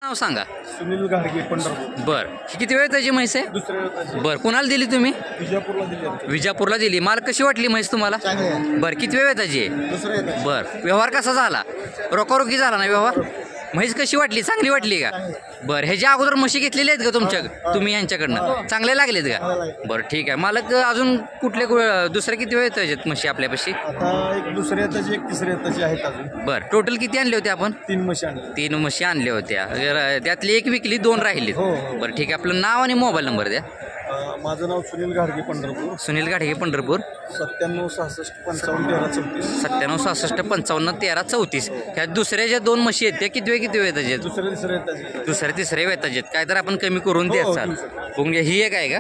नाव सांगा. सुनील घाडगे पंढरपूर. बर किती वेळ त्याची म्हैस आहे? दुसऱ्या वेळेची बर कुणाला दिली तुम्ही? विजापूरला दिली. विजापूरला दिली. माल कशी वाटली म्हैस तुम्हाला? बर किती वेळ त्याची आहे? दुसऱ्या येतात. बर व्यवहार कसा झाला? रोकारोकी झाला ना व्यवहार? म्हैस कशी वाटली? चांगली वाटली का? बर ह्याच्या अगोदर म्हशी घेतलेल्या आहेत का तुमच्या तुम्ही यांच्याकडनं? चांगले लागलेत का? बरं ठीक आहे. मालक अजून कुठले दुसरे किती वेळ येतात म्हशी आपल्यापाशी? आता एक दुसऱ्या येताची एक तिसऱ्या येताची आहेत अजून. बरं टोटल किती आणले होते आपण? 3 म्हशी आणल्या. 3 म्हशी आणल्या होत्या. त्यातली एक विकली, 2 राहिली. हो. बरं ठीक आहे. आपलं नाव आणि मोबाईल नंबर द्या. माझं नाव सुनील घाडगे पंढरपूर. सुनील घाडगे पंढरपूर. 97 66 55 13 34. 97 66 55 13 34. ह्या दुसऱ्या ज्या 2 म्हशी आहेत त्या किती वेळ त्याचे? दुसऱ्या तिसऱ्या येताची. दुसऱ्या तिसऱ्या वेताचे आहेत. काय तर आपण कमी करून द्यायचं. बघून घ्या. ही एक आहे का?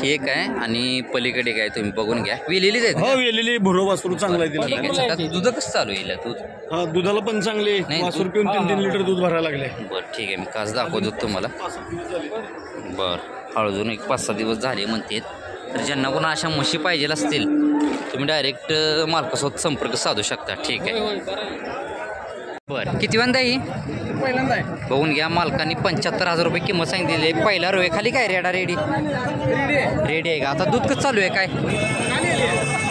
ही एक आहे आणि पलीकडे काय तुम्ही बघून घ्या. वेलेलीच आहेत. हो वेलेली भुरो वासरू चांगला आहे ठीक तिला. आहे. दूध कसं चालू येईल दूध? हा दुधाला पण चांगले नाही, वासरू पिऊन 3 लिटर दूध भरायला लागले. बरं ठीक आहे. मी कास दाखवतो तुम्हाला. बरं अजून एक 5-6 दिवस झाले म्हणतात. तर ज्यांना कोणा अशा म्हशी पाहिजे असतील तुम्ही डायरेक्ट मालकासोबत संपर्क साधू शकता. ठीक आहे. बरं किती वांदा ही? पहिल्यांदा आहे. बघून घ्या. मालकांनी 75,000 रुपये किंमत सांगितलेली आहे. पहिला रोय खाली काय रेडा रेडी रेडी आहे का? आता दूध कसं चालू आहे? काय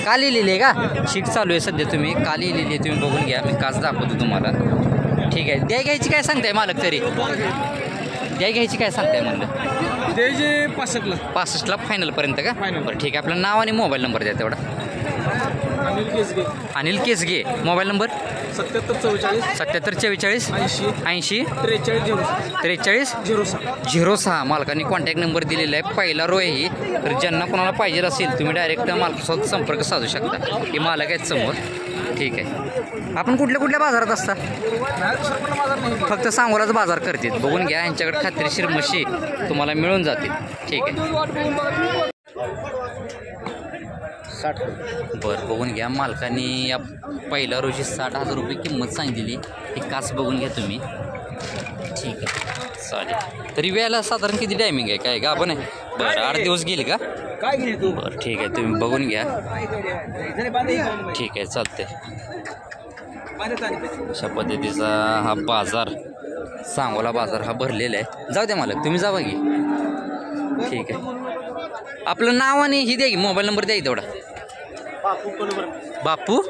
काली लिहिली आहे का? शीक चालू आहे सध्या. तुम्ही काली लिहिली आहे. तुम्ही बघून घ्या. मी कास दाखवतो तुम्हाला. ठीक आहे. द्या घ्यायची काय सांगताय मालक तरी? द्या घ्यायची काय सांगताय म्हणलं? द्यायचे 65ला. 65ला फायनलपर्यंत का? बरं ठीक आहे. आपलं नाव आणि मोबाईल नंबर द्या तेवढा. अनिल केसगे. अनिल केसगे. Mobile number 77 44 77 44 80 43 06. मालकांनी कॉन्टॅक्ट नंबर दिलेला आहे. पहिला रो आहे ही. तर ज्यांना कोणाला पाहिजे असेल तुम्ही डायरेक्ट मालकासोबत संपर्क साधू शकता. हे मालक आहेत समोर. ठीक आहे. आपण कुठल्या बाजारात असता? फक्त सांगोलाच बाजार करतील. बघून घ्या. यांच्याकडे खात्रीशीर म्हशी तुम्हाला मिळून जातील. ठीक आहे. 60. बरं बघून घ्या. मालकाने या पहिल्या रोजी 60,000 रुपये किंमत सांगितलेली. ही कास बघून घ्या तुम्ही. ठीक आहे चालेल. तरी वेळेला साधारण किती टायमिंग आहे? काय गाभण आहे? बरं 8 दिवस गेले का? काय घेतो? बरं ठीक आहे. तुम्ही बघून घ्या. ठीक आहे चालते. अशा पद्धतीचा हा बाजार सांगोला बाजार हा भरलेला आहे. जाऊ द्या मालक तुम्ही जावा की. ठीक आहे. आपलं नाव आणि ही द्या की मोबाईल नंबर द्या की तेवढा. बापू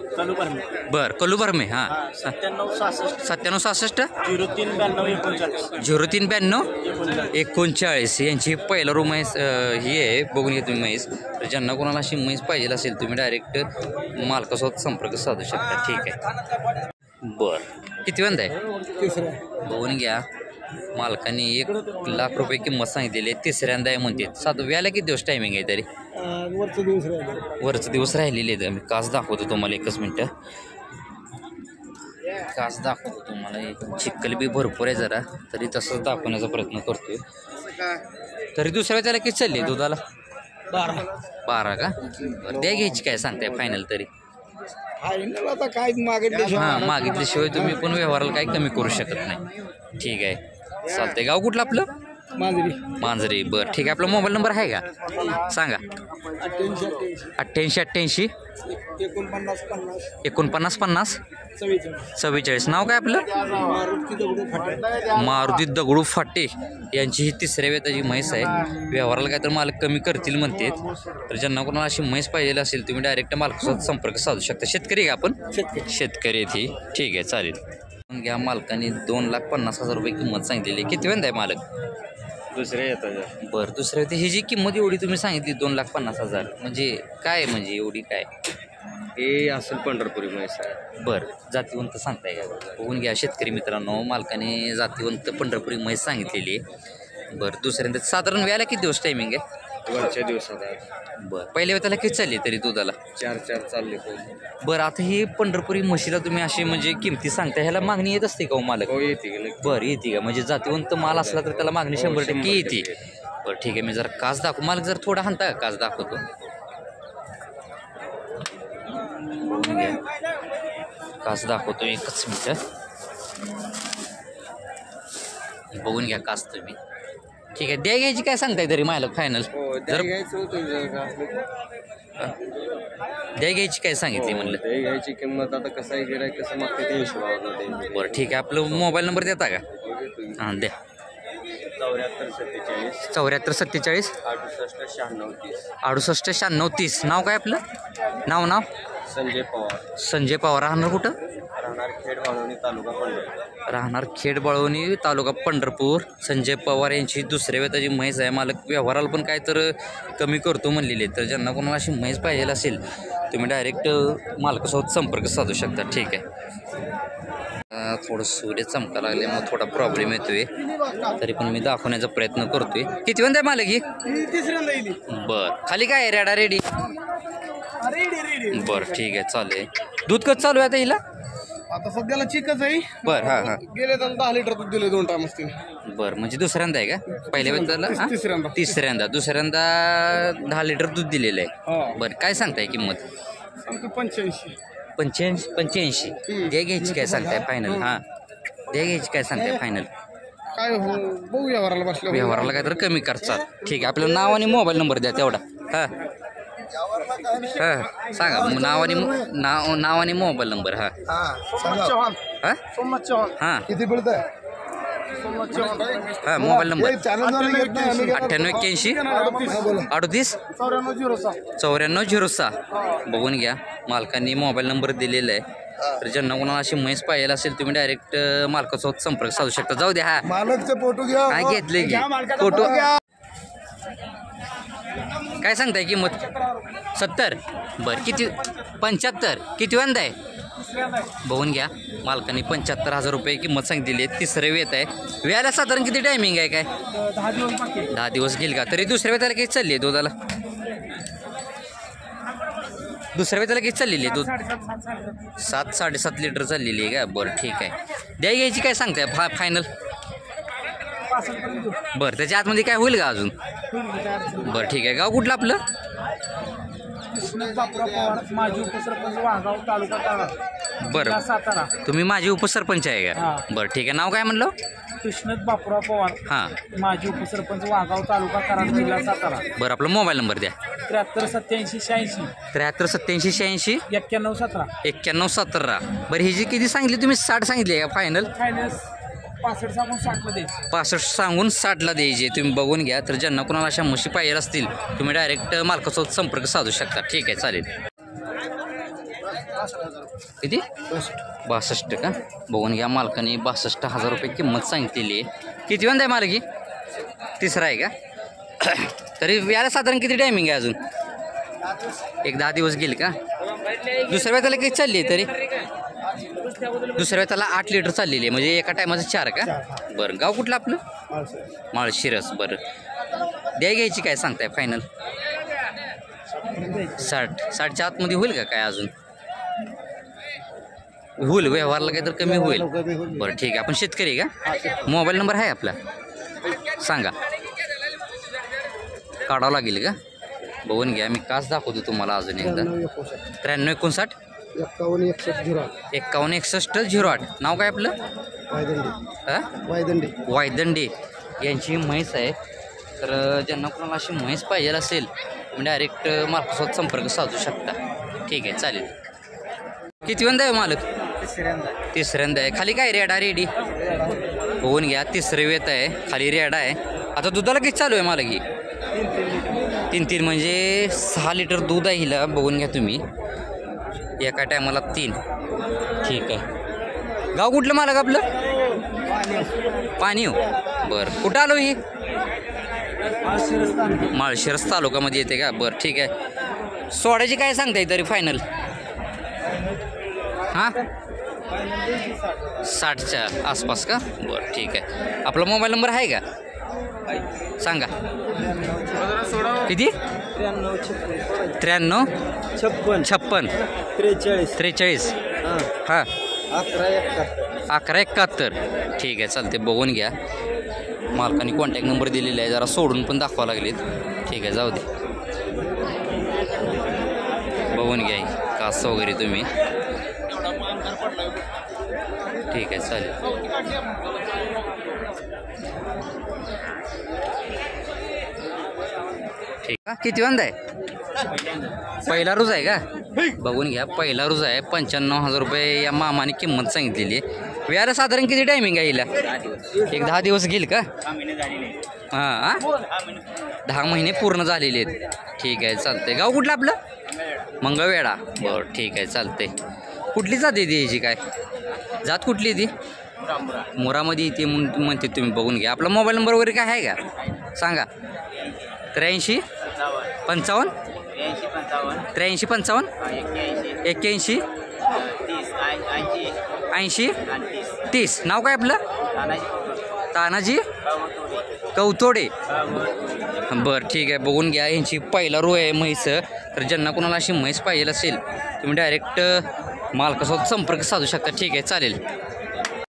बर कलुबरमे. हां 97 66 0392 39 यांची पहिला रूम आहे. ही आहे बघून घ्या तुम्ही म्हैस. तर ज्यांना कोणाला अशी म्हैस पाहिजे असेल तुम्ही डायरेक्ट मालकासोबत संपर्क साधू शकता. ठीक आहे. बरं किती वेंदा आहे? बघून घ्या. मालकाने 1,00,000 रुपये किंमत सांगितलेली आहे. तिसऱ्यांदा आहे म्हणते. साधू व्याला किती दिवस टायमिंग आहे तरी? वरचं दिवस राहिलेले आहेत. मी कास दाखवतो तुम्हाला. एकच मिनटं. कास दाखवतो तुम्हाला. एक चिखल बी भरपूर आहे जरा. तरी तसंच दाखवण्याचा प्रयत्न करतोय. तरी दुसऱ्या त्याला किती चालली दुधाला? 12 का? बरं द्या घ्यायची काय सांगताय फायनल तरी? आता काय हां मागितल्याशिवाय तुम्ही पण व्यवहाराला काही कमी करू शकत नाही. ठीक आहे चालतंय. गाव कुठलं आपलं? मांजरी. बरं ठीक आहे. आपला मोबाईल नंबर आहे का? सांगा. 88 49 50 44. नाव काय आपलं? मारुती दगडू फाटे यांची ही तिसऱ्या वेताची म्हैस आहे. व्यवहाराला काय तर मालक कमी करतील म्हणते. तर ज्यांना कोणाला अशी म्हैस पाहिजे असेल तुम्ही डायरेक्ट मालकासोबत संपर्क साधू शकता. शेतकरी का आपण? शेतकरी ती. ठीक आहे चालेल. घ्या. मालकाने 2,50,000 रुपये किंमत सांगितलेली. किती वेंदा आहे मालक? दुसऱ्या येतात. बरं दुसऱ्या ही जी किंमत एवढी तुम्ही सांगितली 2,50,000 म्हणजे काय म्हणजे एवढी काय? हे असेल पंढरपुरी म्हैस आहे. बरं जातीवंत सांगताय का? बघून घ्या शेतकरी मित्रांनो. मालकाने जातीवंत पंढरपुरी म्हैस सांगितलेली आहे. बरं दुसऱ्यांदा साधारण व्यायला किती दिवस टायमिंग आहे? वरच्या दिवसात. बरं पहिल्या वेळेला किती चालली तरी दुधाला? 4 चालले. बरं आता ही पंढरपुरी म्हशीला तुम्ही अशी म्हणजे किमती सांगता. ह्याला मागणी येत असते का हो मालक? येते. बरं येते का? म्हणजे जातीवंत माल असला तर त्याला मागणी 100% येते. बरं ठीक आहे. मी जरा कास दाखव. मालक जर थोडा हाणता का? कास दाखवतो. कास दाखवतो. एकच मिनिट बघून घ्या कास तुम्ही. ठीक आहे. द्या घ्यायची काय सांगताय तरी मालक फायनल? जर द्या घ्यायची काय सांगितली म्हणलं? घ्यायची किंमत आता कसं आहे गिरायक कसं मागते ते हिशोबावर. बरं ठीक आहे. आपलं मोबाईल नंबर देता का? हां द्या. 74 74 47 47 68 68 96 30. 96 30. नाव काय आपलं? नाव संजय पवार. संजय पवार. राहणार कुठं? राहणार खेड बाळवणी तालुका पंढरपूर. राहणार खेड बळवणी तालुका पंढरपूर. संजय पवार यांची दुसऱ्या वेताची म्हैस आहे. मालक व्यवहाराला पण काय तर कमी करतो म्हणलेले. तर ज्यांना कोणाला अशी म्हैस पाहिजे असेल तुम्ही डायरेक्ट मालकासोबत संपर्क साधू शकता. ठीक आहे. थोडं सूर्य चमका लागले मग थोडा प्रॉब्लेम येतोय, तरी पण मी दाखवण्याचा प्रयत्न करतोय. किती वेळ आहे मालक ही? बर. खाली काय आहे? रेडा रेडी. बरं ठीक आहे चालेल. दूध कसं चालू आहे आता हिला? आता सध्याला चिकच आहे. बरं. हां हां. गेले तर 10 लिटर दूध दिले 2 टाइम असतील. बरं म्हणजे दुसऱ्यांदा आहे का? पहिल्या वेळेला तिसऱ्यांदा. तिसऱ्यांदा. दुसऱ्यांदा 10 लिटर दूध दिलेलं आहे. हा. बरं काय सांगताय किंमत? सांगतो 85. 85. द्या घ्यायची काय सांगताय फायनल? हां द्या घ्यायची काय सांगताय फायनल? काय हो बघू व्यवहाराला बसल्या. व्यवहाराला काय तर कमी करचाल. ठीक आहे. आपलं नाव आणि मोबाईल नंबर द्या तेवढा. हां हां सांगा नाव आणि मोबाईल नंबर. हां सोमनाथ चव्हाण. हां सोमनाथ चव्हाण. हां किती पडत आहे? सोमनाथ चव्हाण. हां मोबाईल नंबर 98 98 38 9406. बघून घ्या. मालकांनी मोबाईल नंबर दिलेला आहे. तर ज्यांना कोणाला अशी म्हैस पाहिजे असेल तुम्ही डायरेक्ट मालकासोबत संपर्क साधू शकता. जाऊ द्या. हा मालकचे फोटो घ्या. काय घेतले की फोटो काय सांगताय किंमत? 70. बरं किती? 75. किती वंद आहे? बघून घ्या. मालकांनी 75,000 रुपये किंमत सांगितली आहे. तिसरे वेत आहे. वेळाला साधारण किती टायमिंग आहे? काय 10 दिवस घेईल का? तरी दुसऱ्या वेताला किती चालली आहे दुधाला? दुसऱ्या वेताला किती चाललेली आहे दूध? 7 7.5 लिटर चाललेली आहे का? बरं ठीक आहे. द्या घ्यायची काय सांगताय फायनल? बरं त्याच्या आतमध्ये काय होईल का अजून? बरं ठीक आहे. गाव कुठलं आपलं? माझी उपसरपंच वाघाव तालुका ताळा बरं सातारा. तुम्ही माझी उपसरपंच आहे का? बरं ठीक आहे. नाव काय म्हणलं? कृष्णत बापूराव पवार. हां माजी उपसरपंच वाघाव तालुका कराड जिल्हा सातारा. बरं आपला मोबाईल नंबर द्या. 73 87 86 73 87 86 91 17. 91 17. बरं ही जी किती सांगितली तुम्ही? 60 सांगितली आहे का फायनल? फायनल 65 सांगून 60 मध्ये. 65 सांगून 60ला द्यायची. तुम्ही बघून घ्या. तर ज्यांना कोणाला अशा म्हशी पाहिजे असतील तुम्ही डायरेक्ट मालकासोबत संपर्क साधू शकता. ठीक आहे चालेल. किती? 62 का? बघून घ्या. मालकाने 62,000 रुपये किंमत सांगितलेली आहे. किती वेळ आहे मालकी? तिसरा आहे का? तरी याला साधारण किती टायमिंग आहे अजून? 10 दिवस गेल का? दुसऱ्या वेळेला किती चालली आहे तरी? दुसऱ्या वेळेला 8 लिटर चाललेली आहे म्हणजे एका टायमाचं 4 का? बरं गाव कुठलं आपलं? माळशिरस. बरं द्या घ्यायची काय सांगताय फायनल? 60च्या आतमध्ये होईल का काय अजून? होईल. व्यवहारला काही तर कमी होईल. बरं ठीक आहे. आपण शेतकरी का? मोबाईल नंबर आहे आपला? सांगा. काढावं लागेल का? बघून घ्या. मी काच दाखवतो तुम्हाला अजून एकदा. 93 59 51 61 08. नाव काय आपलं? वायदंडे यांची म्हैस आहे. तर ज्यांना कोणाला अशी म्हैस पाहिजे असेल तुम्ही डायरेक्ट मालकासोबत संपर्क साधू शकता. ठीक आहे चालेल. किती वेळा आहे मालक? तिसऱ्यांदा आहे. खाली काय रेडा रेडी? होऊन घ्या. तिसरे वेत आहे. खाली रेडा आहे. आता दुधाला किती चालू आहे मालक? ही 3 म्हणजे 6 लिटर दूध आहे हिला. बघून घ्या तुम्ही. एका टायमाला 3. ठीक आहे. गाव कुठलं मालक आपलं? पाणी हो. बरं कुठं आलो ही? माळशिरस तालुक्यामध्ये येते का? बरं ठीक आहे. सोडायची काय सांगताय तरी फायनल? हां 60च्या आसपास का? बरं ठीक आहे. आपला मोबाईल नंबर आहे का? सांगा. किती? 93 56 43. हां 11 71. ठीक आहे चालते. बघून घ्या. मालकाने कॉन्टॅक्ट नंबर दिलेला आहे. जरा सोडून पण दाखवा लागलेत. ठीक आहे जाऊ दे. बघून घ्या कास वगैरे तुम्ही. ठीक आहे चालेल. ठीक आहे. किती वांदा आहे? पहिला रोज आहे का? बघून घ्या. पहिला रोज आहे. 95,000 रुपये या मामाने किंमत सांगितलेली आहे. व्याला साधारण किती टायमिंग आहे हिला? 10 दिवस घेईल का? हां 10 महिने पूर्ण झालेले आहेत. ठीक आहे चालतंय. गाव कुठलं आपलं? मंगळवेढा. बरं ठीक आहे चालतंय. कुठली जात आहे ती याची काय जात कुठली ती? मोरामध्ये येते म्हणते तुम्ही बघून घ्या. आपला मोबाईल नंबर वगैरे काय आहे का सांगा? 83 55 83 55 81 80 30. नाव काय आपलं? तानाजी कवतोडे. बरं ठीक आहे बघून घ्या. यांची पहिला रो आहे म्हैस. तर ज्यांना कोणाला अशी म्हैस पाहिजे असेल तुम्ही डायरेक्ट मालकासोबत संपर्क साधू शकता. ठीक आहे चालेल.